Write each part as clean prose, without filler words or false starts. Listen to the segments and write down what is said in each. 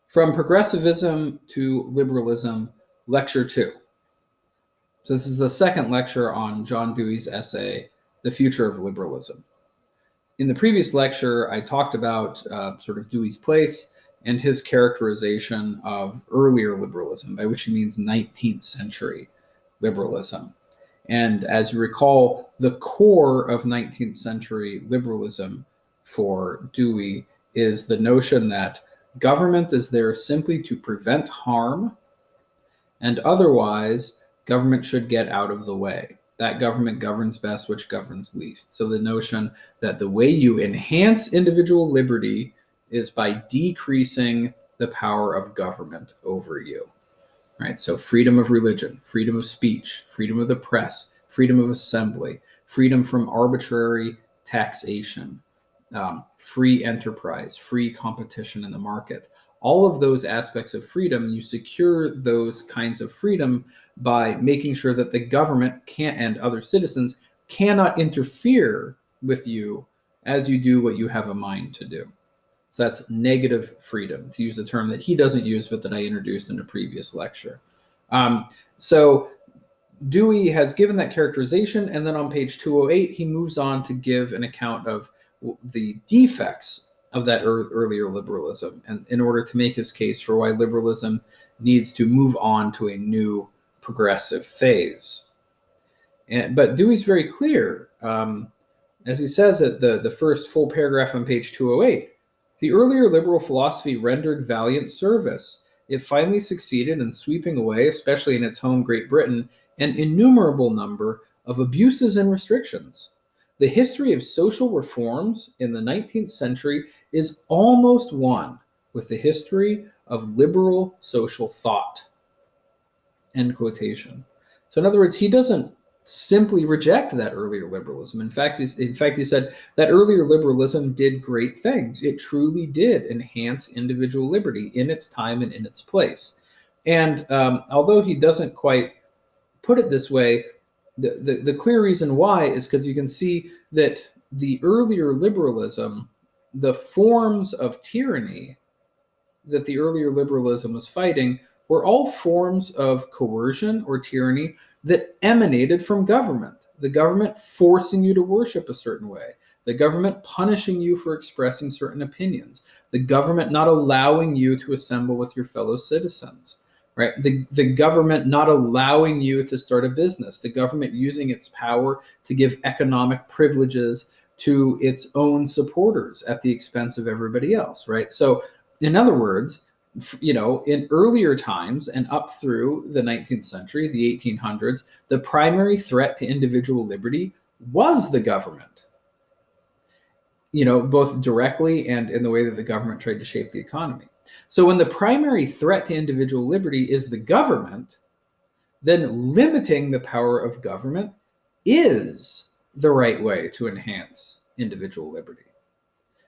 From Progressivism to Liberalism, Lecture 2. So this is the second lecture on John Dewey's essay, The Future of Liberalism. In the previous lecture, I talked about sort of Dewey's place and his characterization of earlier liberalism, by which he means 19th century liberalism. And as you recall, the core of 19th century liberalism for Dewey is the notion that government is there simply to prevent harm, and otherwise, government should get out of the way. That government governs best, which governs least. So the notion that the way you enhance individual liberty is by decreasing the power of government over you. Right? So freedom of religion, freedom of speech, freedom of the press, freedom of assembly, freedom from arbitrary taxation, free enterprise, free competition in the market. All of those aspects of freedom, you secure those kinds of freedom by making sure that the government and other citizens cannot interfere with you as you do what you have a mind to do. So that's negative freedom, to use a term that he doesn't use, but that I introduced in a previous lecture. So Dewey has given that characterization, and then on page 208, he moves on to give an account of the defects of that earlier liberalism, and in order to make his case for why liberalism needs to move on to a new progressive phase. But Dewey's very clear, as he says at the first full paragraph on page 208, the earlier liberal philosophy rendered valiant service. It finally succeeded in sweeping away, especially in its home Great Britain, an innumerable number of abuses and restrictions. The history of social reforms in the 19th century is almost one with the history of liberal social thought. End quotation. So in other words, he doesn't simply reject that earlier liberalism. In fact, he said that earlier liberalism did great things. It truly did enhance individual liberty in its time and in its place. And although he doesn't quite put it this way, the clear reason why is because you can see that the earlier liberalism, the forms of tyranny that the earlier liberalism was fighting, were all forms of coercion or tyranny that emanated from government. The government forcing you to worship a certain way, the government punishing you for expressing certain opinions, the government not allowing you to assemble with your fellow citizens. Right? The government not allowing you to start a business, the government using its power to give economic privileges to its own supporters at the expense of everybody else, right? So in other words, in earlier times and up through the 19th century, the 1800s, the primary threat to individual liberty was the government, both directly and in the way that the government tried to shape the economy. So when the primary threat to individual liberty is the government, then limiting the power of government is the right way to enhance individual liberty.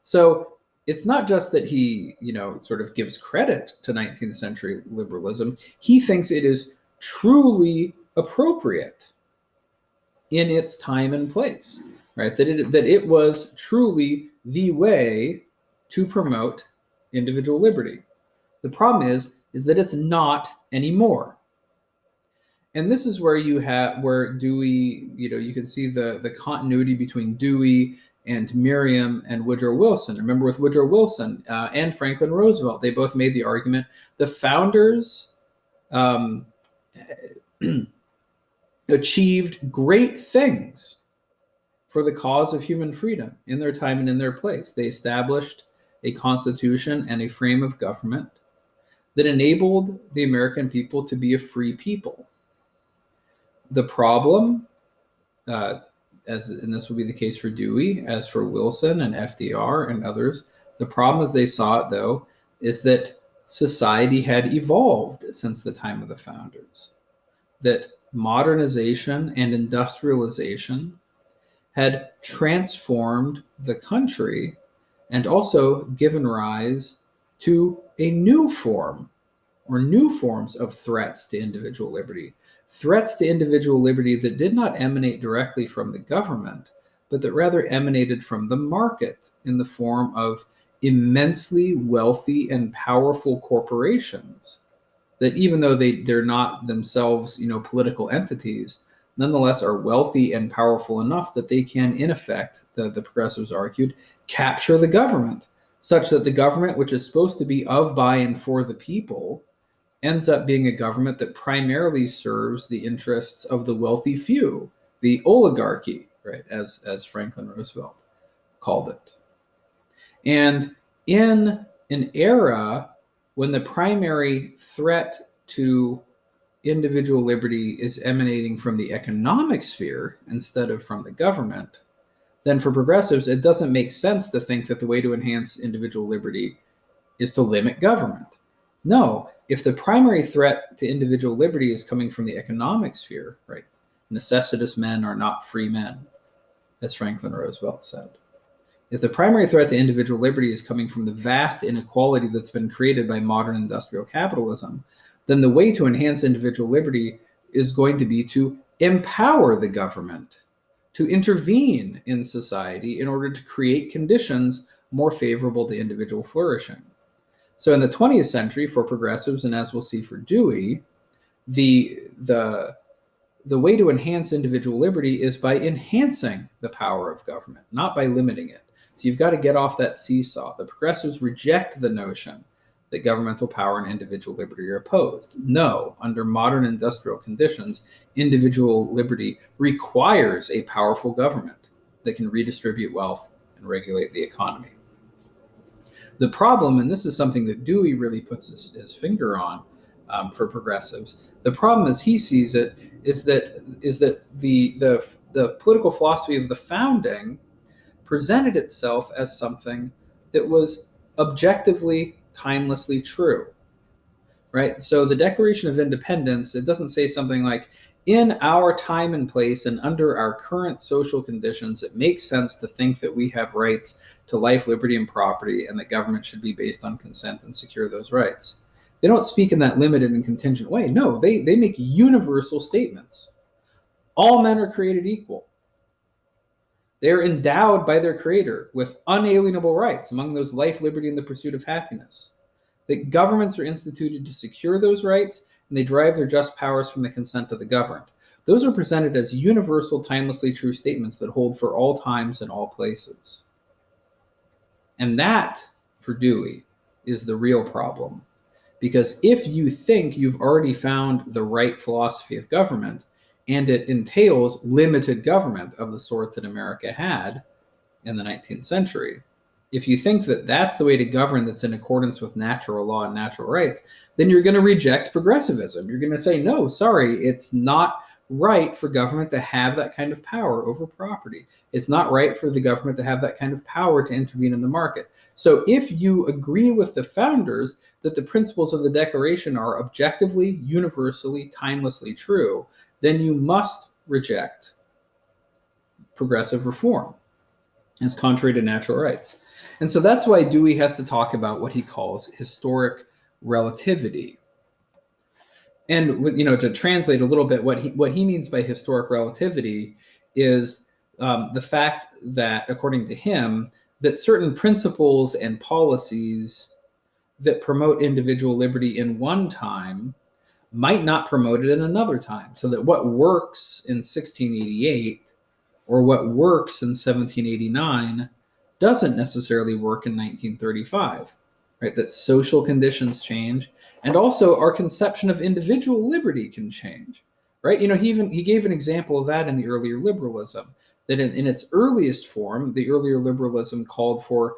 So it's not just that he, sort of gives credit to 19th century liberalism. He thinks it is truly appropriate in its time and place, right? That it was truly the way to promote individual liberty. The problem is that it's not anymore. And this is where where Dewey, you can see the continuity between Dewey and Merriam and Woodrow Wilson. Remember, with Woodrow Wilson and Franklin Roosevelt, they both made the argument the founders achieved great things for the cause of human freedom in their time and in their place. They established a constitution and a frame of government that enabled the American people to be a free people. The problem, and this will be the case for Dewey, as for Wilson and FDR and others, the problem as they saw it, though, is that society had evolved since the time of the founders, that modernization and industrialization had transformed the country and also given rise to a new form or new forms of threats to individual liberty. Threats to individual liberty that did not emanate directly from the government, but that rather emanated from the market in the form of immensely wealthy and powerful corporations that, even though they're not themselves, political entities, nonetheless are wealthy and powerful enough that they can, in effect, the progressives argued, capture the government, such that the government, which is supposed to be of, by, and for the people, ends up being a government that primarily serves the interests of the wealthy few, the oligarchy, right, as Franklin Roosevelt called it. And in an era when the primary threat to individual liberty is emanating from the economic sphere instead of from the government, then for progressives, it doesn't make sense to think that the way to enhance individual liberty is to limit government. No, if the primary threat to individual liberty is coming from the economic sphere, right? Necessitous men are not free men, as Franklin Roosevelt said. If the primary threat to individual liberty is coming from the vast inequality that's been created by modern industrial capitalism, then the way to enhance individual liberty is going to be to empower the government to intervene in society in order to create conditions more favorable to individual flourishing. So in the 20th century, for progressives, and as we'll see for Dewey, the way to enhance individual liberty is by enhancing the power of government, not by limiting it. So you've got to get off that seesaw. The progressives reject the notion that governmental power and individual liberty are opposed. No, under modern industrial conditions, individual liberty requires a powerful government that can redistribute wealth and regulate the economy. The problem, and this is something that Dewey really puts his finger on for progressives, the problem as he sees it is that the political philosophy of the founding presented itself as something that was objectively, timelessly true, right? So the Declaration of Independence, it doesn't say something like, in our time and place and under our current social conditions, it makes sense to think that we have rights to life, liberty, and property, and that government should be based on consent and secure those rights. They don't speak in that limited and contingent way. No, they make universal statements. All men are created equal. They are endowed by their Creator with unalienable rights, among those life, liberty, and the pursuit of happiness. That governments are instituted to secure those rights, and they derive their just powers from the consent of the governed. Those are presented as universal, timelessly true statements that hold for all times and all places. And that, for Dewey, is the real problem. Because if you think you've already found the right philosophy of government, and it entails limited government of the sort that America had in the 19th century, if you think that that's the way to govern that's in accordance with natural law and natural rights, then you're going to reject progressivism. You're going to say, no, sorry, it's not right for government to have that kind of power over property. It's not right for the government to have that kind of power to intervene in the market. So if you agree with the founders that the principles of the Declaration are objectively, universally, timelessly true, then you must reject progressive reform as contrary to natural rights. And so that's why Dewey has to talk about what he calls historic relativity. And to translate a little bit, what he means by historic relativity is the fact that, according to him, that certain principles and policies that promote individual liberty in one time might not promote it in another time. So that what works in 1688 or what works in 1789 doesn't necessarily work in 1935, right? That social conditions change, and also our conception of individual liberty can change, right? He gave an example of that in the earlier liberalism, that in its earliest form, the earlier liberalism called for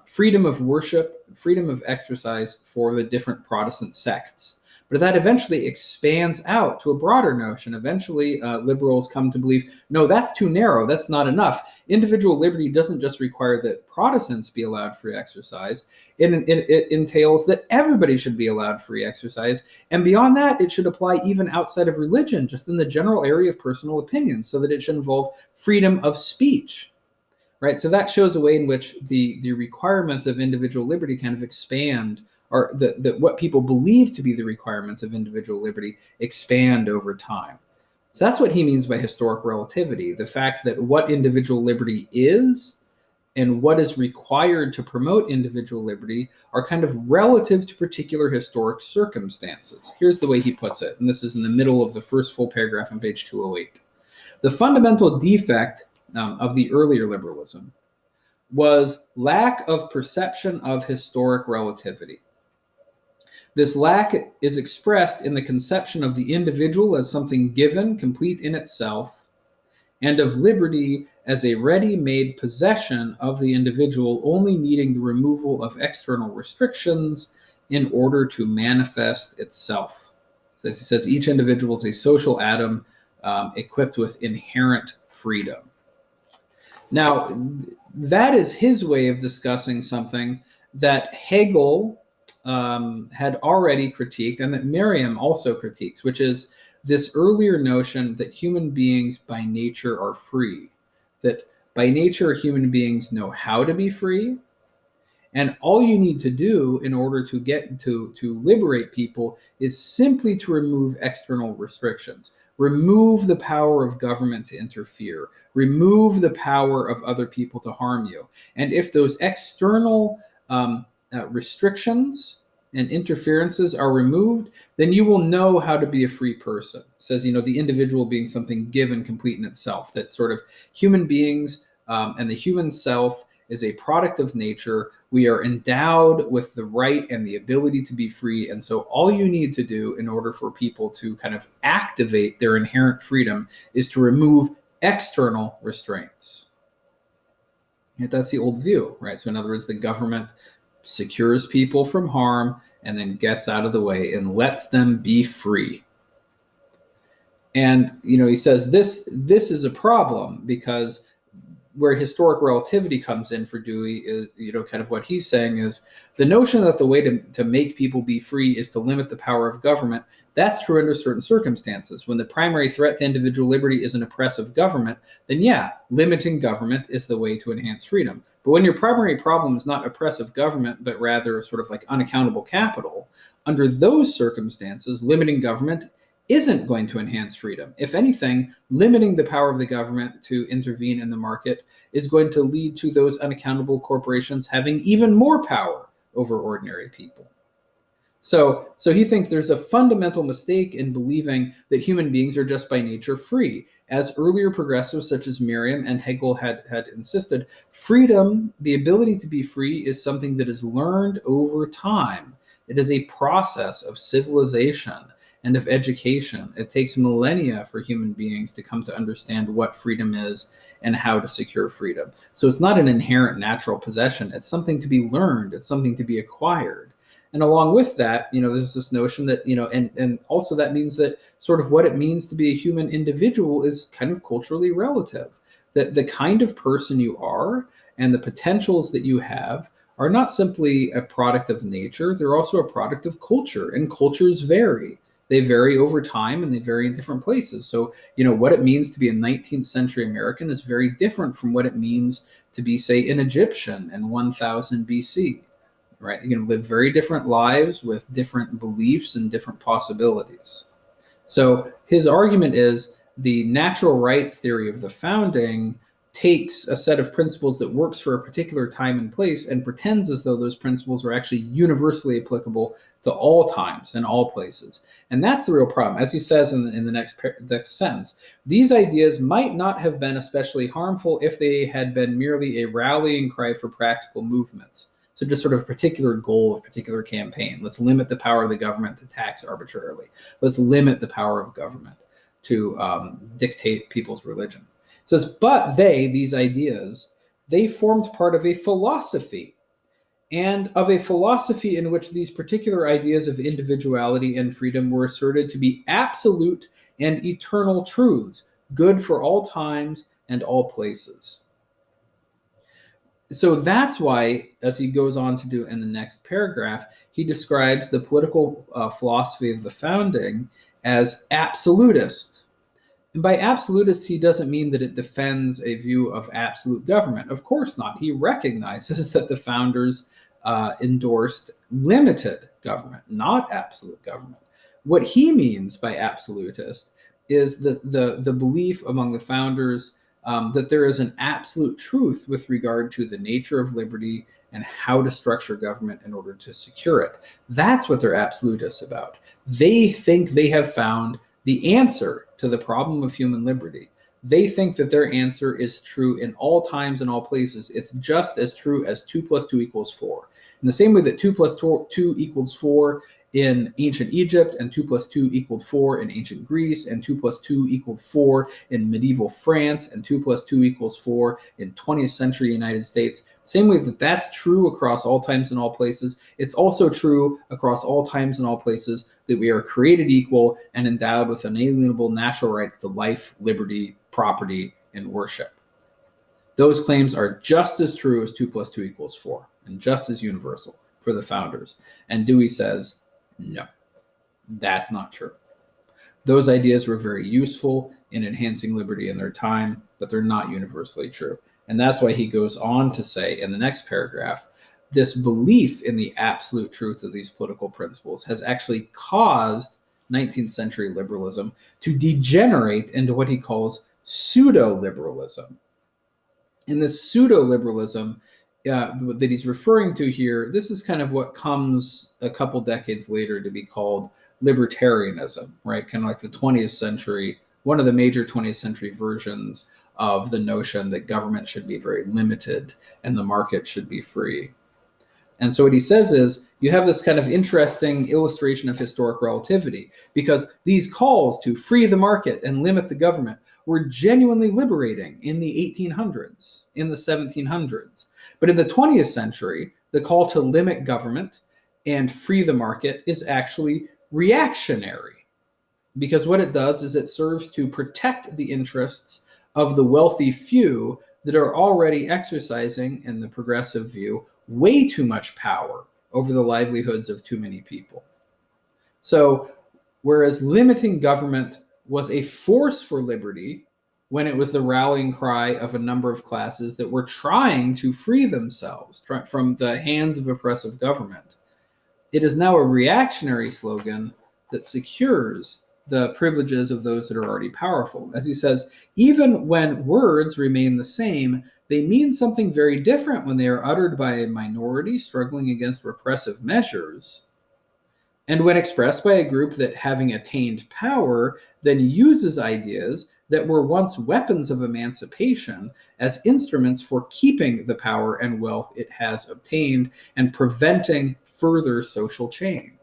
freedom of worship, freedom of exercise for the different Protestant sects. But that eventually expands out to a broader notion. Eventually, liberals come to believe, no, that's too narrow. That's not enough. Individual liberty doesn't just require that Protestants be allowed free exercise. It entails that everybody should be allowed free exercise. And beyond that, it should apply even outside of religion, just in the general area of personal opinion, so that it should involve freedom of speech. Right? So that shows a way in which the requirements of individual liberty kind of expand, or what people believe to be the requirements of individual liberty expand over time. So that's what he means by historic relativity, the fact that what individual liberty is and what is required to promote individual liberty are kind of relative to particular historic circumstances. Here's the way he puts it, and this is in the middle of the first full paragraph on page 208. The fundamental defect of the earlier liberalism was lack of perception of historic relativity. This lack is expressed in the conception of the individual as something given, complete in itself, and of liberty as a ready-made possession of the individual, only needing the removal of external restrictions in order to manifest itself. So as he says, each individual is a social atom equipped with inherent freedom. Now, that is his way of discussing something that Hegel had already critiqued and that Merriam also critiques, which is this earlier notion that human beings by nature are free, that by nature human beings know how to be free, and all you need to do in order to get to liberate people is simply to remove external restrictions, remove the power of government to interfere, remove the power of other people to harm you. And if those external restrictions and interferences are removed, then you will know how to be a free person. It says, the individual being something given, complete in itself, that sort of human beings and the human self is a product of nature. We are endowed with the right and the ability to be free. And so all you need to do in order for people to kind of activate their inherent freedom is to remove external restraints. And that's the old view, right? So in other words, the government secures people from harm and then gets out of the way and lets them be free. And, he says this is a problem, because where historic relativity comes in for Dewey is, kind of what he's saying is the notion that the way to make people be free is to limit the power of government. That's true under certain circumstances. When the primary threat to individual liberty is an oppressive government, then limiting government is the way to enhance freedom. But when your primary problem is not oppressive government, but rather sort of like unaccountable capital, under those circumstances, limiting government isn't going to enhance freedom. If anything, limiting the power of the government to intervene in the market is going to lead to those unaccountable corporations having even more power over ordinary people. So he thinks there's a fundamental mistake in believing that human beings are just by nature free. As earlier progressives such as Merriam and Hegel had insisted, freedom, the ability to be free, is something that is learned over time. It is a process of civilization and of education. It takes millennia for human beings to come to understand what freedom is and how to secure freedom. So it's not an inherent natural possession. It's something to be learned. It's something to be acquired. And along with that, there's this notion that, and also that means that sort of what it means to be a human individual is kind of culturally relative. That the kind of person you are and the potentials that you have are not simply a product of nature, they're also a product of culture, and cultures vary. They vary over time and they vary in different places. So, what it means to be a 19th century American is very different from what it means to be, say, an Egyptian in 1000 BC. Right? You're going to live very different lives with different beliefs and different possibilities. So his argument is the natural rights theory of the founding takes a set of principles that works for a particular time and place and pretends as though those principles are actually universally applicable to all times and all places. And that's the real problem. As he says in the next sentence, these ideas might not have been especially harmful if they had been merely a rallying cry for practical movements. So just sort of a particular goal of a particular campaign. Let's limit the power of the government to tax arbitrarily. Let's limit the power of government to dictate people's religion. It says, but these ideas, they formed part of a philosophy, and of a philosophy in which these particular ideas of individuality and freedom were asserted to be absolute and eternal truths, good for all times and all places. So that's why, as he goes on to do in the next paragraph, he describes the political philosophy of the founding as absolutist. And by absolutist, he doesn't mean that it defends a view of absolute government. Of course not. He recognizes that the founders endorsed limited government, not absolute government. What he means by absolutist is the belief among the founders that there is an absolute truth with regard to the nature of liberty and how to structure government in order to secure it. That's what they're absolutists about. They think they have found the answer to the problem of human liberty. They think that their answer is true in all times and all places. It's just as true as 2 + 2 = 4. In the same way that 2 + 2 = 4 in ancient Egypt, and 2 + 2 = 4 in ancient Greece, and 2 + 2 = 4 in medieval France, and 2 + 2 = 4 in 20th century United States. Same way that that's true across all times and all places, it's also true across all times and all places that we are created equal and endowed with unalienable natural rights to life, liberty, property, and worship. Those claims are just as true as 2 + 2 = 4, and just as universal for the founders. And Dewey says, no, that's not true. Those ideas were very useful in enhancing liberty in their time, but they're not universally true. And that's why he goes on to say in the next paragraph, this belief in the absolute truth of these political principles has actually caused 19th century liberalism to degenerate into what he calls pseudo liberalism. And this pseudo liberalism that he's referring to here, this is kind of what comes a couple decades later to be called libertarianism, right? Kind of like the 20th century, one of the major 20th century versions of the notion that government should be very limited and the market should be free. And so what he says is, you have this kind of interesting illustration of historic relativity, because these calls to free the market and limit the government were genuinely liberating in the 1800s, in the 1700s. But in the 20th century, the call to limit government and free the market is actually reactionary, because what it does is it serves to protect the interests of the wealthy few that are already exercising, in the progressive view, way too much power over the livelihoods of too many people. So, whereas limiting government was a force for liberty when it was the rallying cry of a number of classes that were trying to free themselves from the hands of oppressive government, it is now a reactionary slogan that secures the privileges of those that are already powerful. As he says, even when words remain the same, they mean something very different when they are uttered by a minority struggling against repressive measures, and when expressed by a group that, having attained power, then uses ideas that were once weapons of emancipation as instruments for keeping the power and wealth it has obtained and preventing further social change.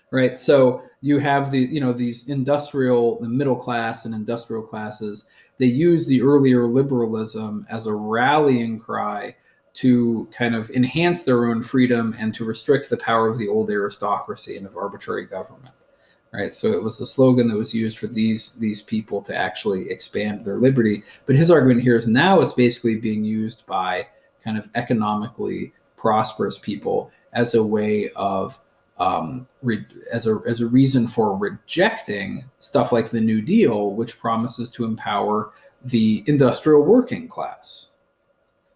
Right, so you have these the middle class and industrial classes. They use the earlier liberalism as a rallying cry to kind of enhance their own freedom and to restrict the power of the old aristocracy and of arbitrary government. Right, so it was the slogan that was used for these people to actually expand their liberty. But his argument here is now it's basically being used by kind of economically prosperous people as a way of as a reason for rejecting stuff like the New Deal, which promises to empower the industrial working class.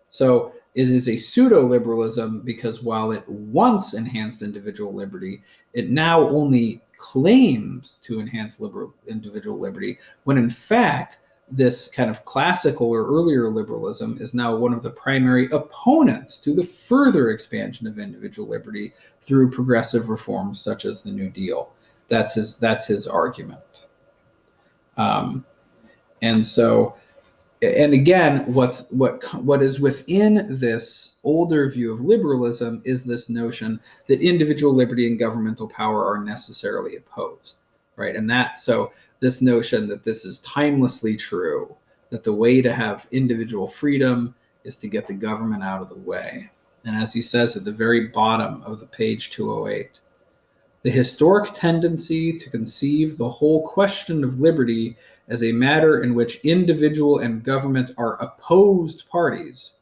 So it is a pseudo-liberalism because while it once enhanced individual liberty, it now only claims to enhance individual liberty, when in fact this kind of classical or earlier liberalism is now one of the primary opponents to the further expansion of individual liberty through progressive reforms such as the New Deal. That's his argument. And again, what is within this older view of liberalism is this notion that individual liberty and governmental power are necessarily opposed, right? And so this notion that this is timelessly true, that the way to have individual freedom is to get the government out of the way. And as he says at the very bottom of the page 208, the historic tendency to conceive the whole question of liberty as a matter in which individual and government are opposed parties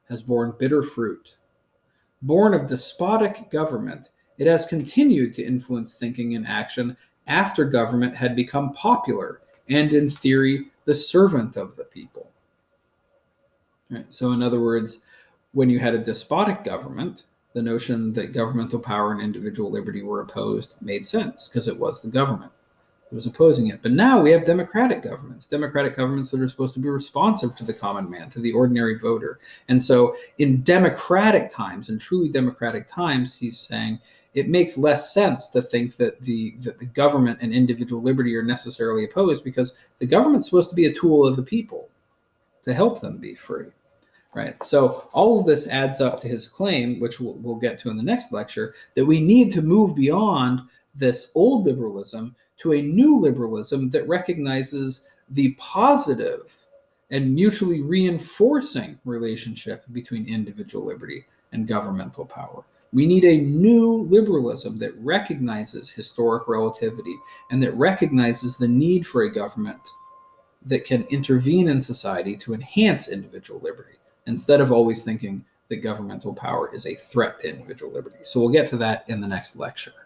has borne bitter fruit. Born of despotic government, it has continued to influence thinking and action after government had become popular and, in theory, the servant of the people. Right? So, in other words, when you had a despotic government, the notion that governmental power and individual liberty were opposed made sense because it was the government. that was opposing it. But now we have democratic governments that are supposed to be responsive to the common man, to the ordinary voter. And so in democratic times, in truly democratic times, he's saying it makes less sense to think that the government and individual liberty are necessarily opposed, because the government's supposed to be a tool of the people to help them be free. Right. So all of this adds up to his claim, which we'll get to in the next lecture, that we need to move beyond this old liberalism to a new liberalism that recognizes the positive and mutually reinforcing relationship between individual liberty and governmental power. We need a new liberalism that recognizes historic relativity and that recognizes the need for a government that can intervene in society to enhance individual liberty, instead of always thinking that governmental power is a threat to individual liberty. So we'll get to that in the next lecture.